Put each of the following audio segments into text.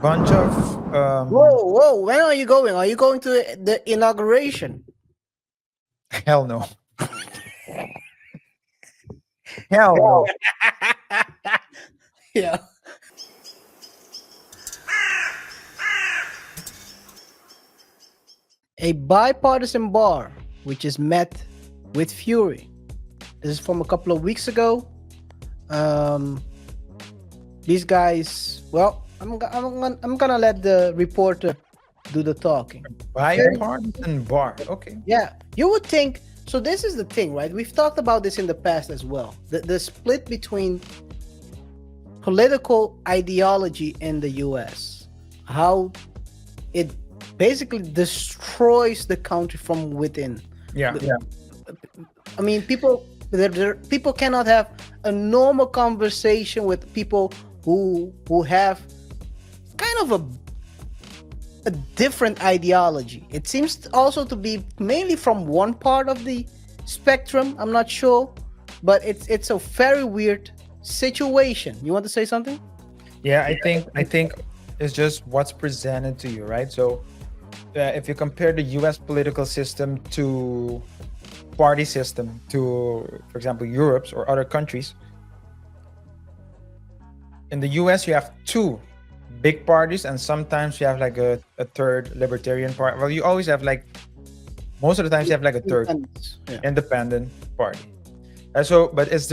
bunch of Whoa, whoa! When are you going? Are you going to the inauguration? hell no. Hell no. Yeah. A bipartisan bar, which is met with fury. This is from a couple of weeks ago. Um, these guys, well, I'm gonna let the reporter do the talking. Bipartisan bar. Okay. Yeah, you would think. So this is the thing, right? We've talked about this in the past as well. The split between political ideology in the U.S., how it basically destroys the country from within. Yeah. I mean, people cannot have a normal conversation with people who have kind of a different ideology. It seems also to be mainly from one part of the spectrum. I'm not sure, but it's a very weird situation. You want to say something? Yeah, I think it's just what's presented to you, right? So if you compare the US political system to party system to, for example, Europe's or other countries, in the US you have two big parties, and sometimes you have like a third libertarian party. Well, you always have like, most of the times you have like a third Yeah. independent party. And so, but it's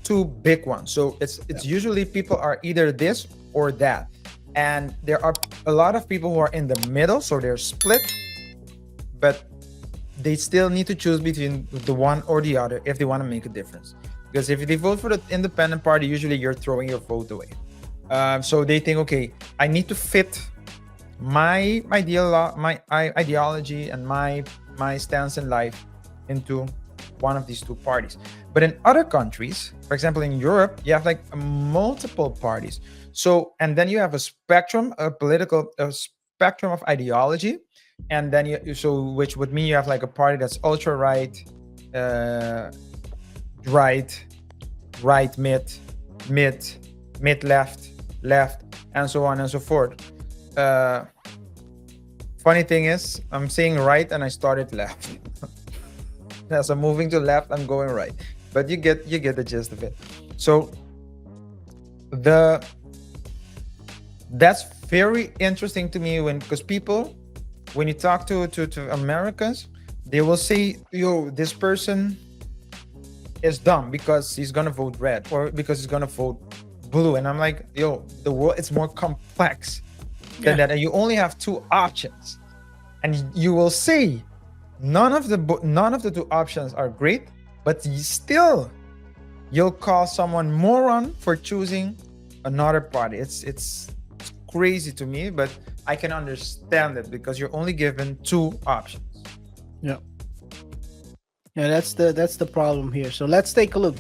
two big ones. So it's usually people are either this or that, and there are a lot of people who are in the middle, so they're split, but they still need to choose between the one or the other if they want to make a difference. Because if they vote for the independent party, usually you're throwing your vote away. So they think, okay, I need to fit my ideology and my stance in life into one of these two parties. But in other countries, for example, in Europe, you have like multiple parties. So, and then you have a spectrum, a spectrum of ideology. And then which would mean you have like a party that's ultra right, right, mid left, and so on and so forth. Funny thing is, I'm saying right and I started left. As I'm moving to left, I'm going right. But you get the gist of it. So that's very interesting to me because people, when you talk to Americans, they will say, yo, this person is dumb because he's gonna vote red or because he's gonna vote blue. And I'm like, yo, the world is more complex than that. And you only have two options. And you will say none of the two options are great, but you'll call someone moron for choosing another party. It's crazy to me, but I can understand it because you're only given two options. Yeah, that's the problem here. So let's take a look.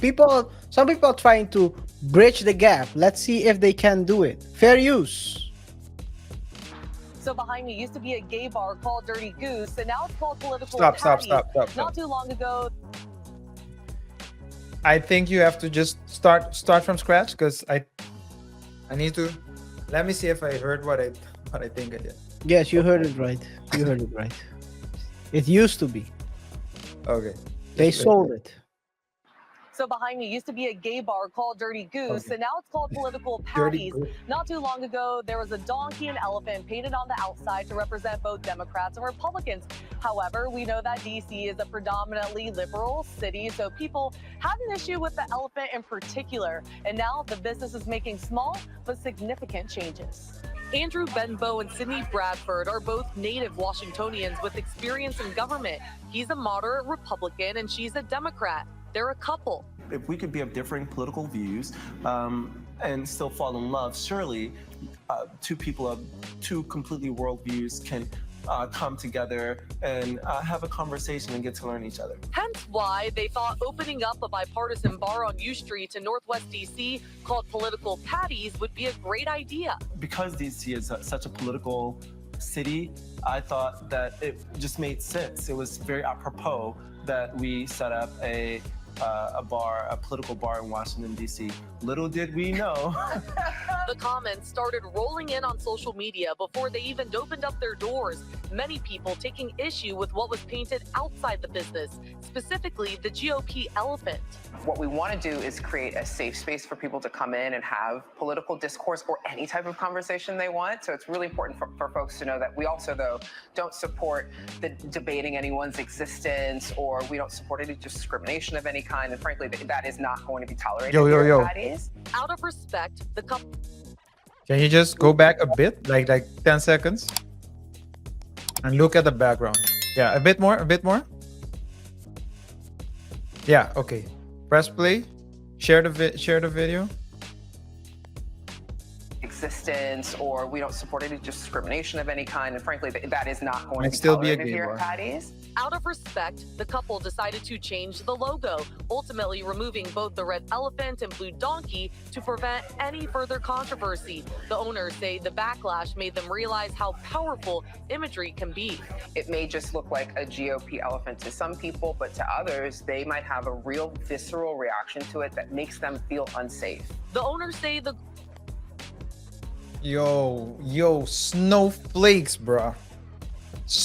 Some people are trying to bridge the gap. Let's see if they can do it. Fair use. So behind me used to be a gay bar called Dirty Goose, and now it's called Political Stop. Patties. Not too long ago. I think you have to just start from scratch because I need to. Let me see if I heard what I think I did. Yes, you heard it right. You heard it right. It used to be. Okay. They sold it. So behind me used to be a gay bar called Dirty Goose, and now it's called Political Patties. Not too long ago, there was a donkey and elephant painted on the outside to represent both Democrats and Republicans. However, we know that DC is a predominantly liberal city, so people had an issue with the elephant in particular. And now the business is making small but significant changes. Andrew Benbow and Sidney Bradford are both native Washingtonians with experience in government. He's a moderate Republican and she's a Democrat. They're a couple. If we could be of differing political views and still fall in love, surely two people of two completely worldviews can come together and have a conversation and get to learn each other. Hence why they thought opening up a bipartisan bar on U Street in Northwest DC called Political Patties would be a great idea. Because DC is such a political city, I thought that it just made sense. It was very apropos that we set up a political bar in Washington, D.C. Little did we know The comments started rolling in on social media before they even opened up their doors. Many people taking issue with what was painted outside the business, specifically the GOP elephant. What we want to do is create a safe space for people to come in and have political discourse or any type of conversation they want. So it's really important for folks to know that we also, though, don't support the debating anyone's existence, or we don't support any discrimination of any kind. And frankly, that is not going to be tolerated here at Patty's. Out of respect, the couple. Can you just go back a bit, like 10 seconds, and look at the background? Yeah, a bit more, a bit more. Yeah, okay. Press play. Share the video. Existence, or we don't support any discrimination of any kind. And frankly, that is not going to be still be a tolerated gay here bar. at Patty's. Out of respect, the couple decided to change the logo, ultimately removing both the red elephant and blue donkey to prevent any further controversy. The owners say the backlash made them realize how powerful imagery can be. It may just look like a GOP elephant to some people, but to others, they might have a real visceral reaction to it that makes them feel unsafe. The owners say the Yo, snowflakes, bro.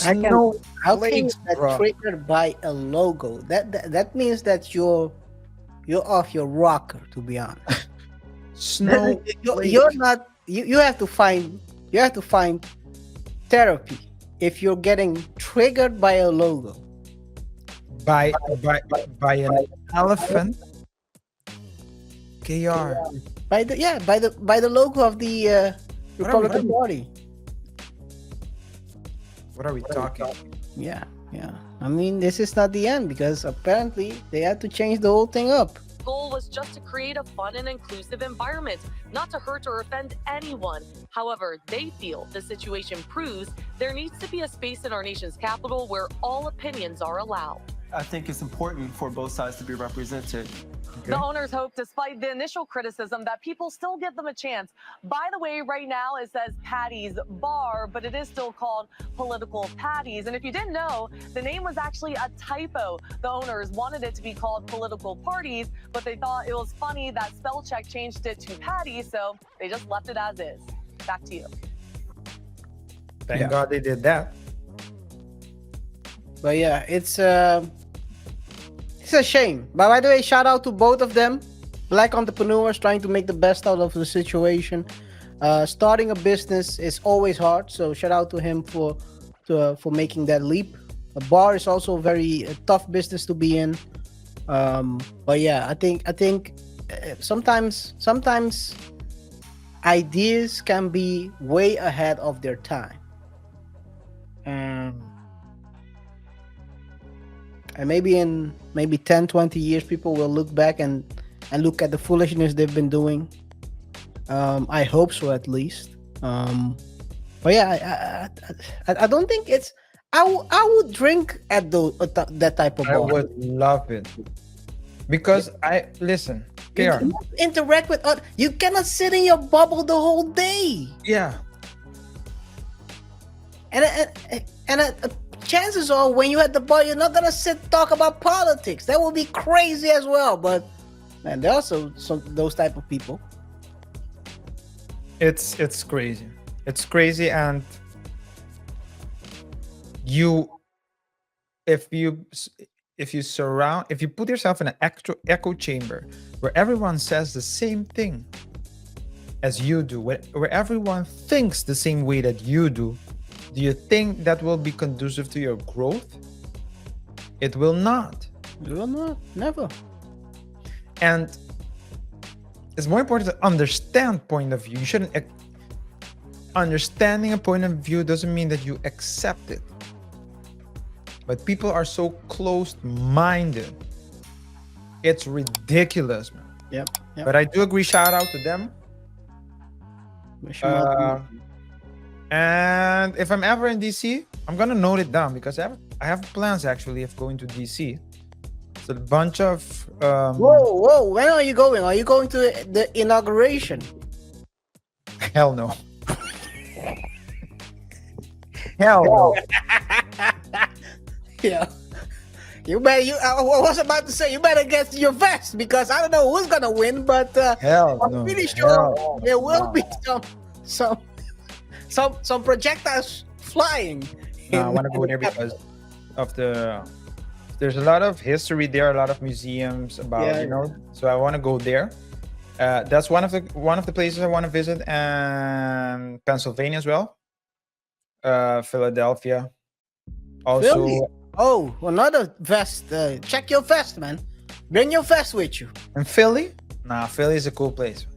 How can Snowflakes, that bro. triggered by a logo? That means that you're off your rocker, to be honest. Snow. You're not. You have to find therapy if you're getting triggered by a logo. by an elephant. KaiR. By the logo of the Republican Party. What are we talking? Yeah. I mean, this is not the end, because apparently they had to change the whole thing up. goal was just to create a fun and inclusive environment, not to hurt or offend anyone. However, they feel the situation proves there needs to be a space in our nation's capital where all opinions are allowed. I think it's important for both sides to be represented. The owners hope, despite the initial criticism, that people still give them a chance. By the way, right now it says Patty's Bar, but it is still called Political Patties. And if you didn't know, the name was actually a typo. The owners wanted it to be called Political Parties, but they thought it was funny that spell check changed it to Patty, so they just left it as is. Back to you. Thank God they did that. But yeah, it's a shame. But by the way, shout out to both of them. Black entrepreneurs trying to make the best out of the situation. Starting a business is always hard, so shout out to him for making that leap. A bar is also a very tough business to be in. But yeah, I think sometimes ideas can be way ahead of their time. And maybe in 10, 20 years, people will look back and look at the foolishness they've been doing. I hope so, at least. But yeah, I don't think it's. I would drink at that type of bar. I would love it. Because listen, KaiR. You interact with others. You cannot sit in your bubble the whole day. Yeah. And chances are, when you're at the bar, you're not gonna talk about politics. That would be crazy as well. But man, there are some those type of people. It's crazy. It's crazy, and if you put yourself in an echo chamber where everyone says the same thing as you do, where everyone thinks the same way that you do you think that will be conducive to your growth? It will not. It will not. Never. And it's more important to understand point of view. You shouldn't. Understanding a point of view doesn't mean that you accept it. But people are so closed-minded. It's ridiculous, man. Yep. But I do agree. Shout out to them. And if I'm ever in DC, I'm gonna note it down, because I have plans actually of going to DC. It's a bunch of Whoa! When are you going? Are you going to the inauguration? Hell no. Hell no. Yeah. You better. I was about to say you better get your vest because I don't know who's gonna win, but Hell I'm no. pretty sure Hell there will no. be some projectiles flying. No, I want to go there because of there's a lot of history there, a lot of museums about, Yeah, you know, so I want to go there. That's one of the places I want to visit, and Pennsylvania as well, Philadelphia also. Philly. Oh, another vest. Check your vest, man. Bring your vest with you. And Philly. Nah, Philly is a cool place.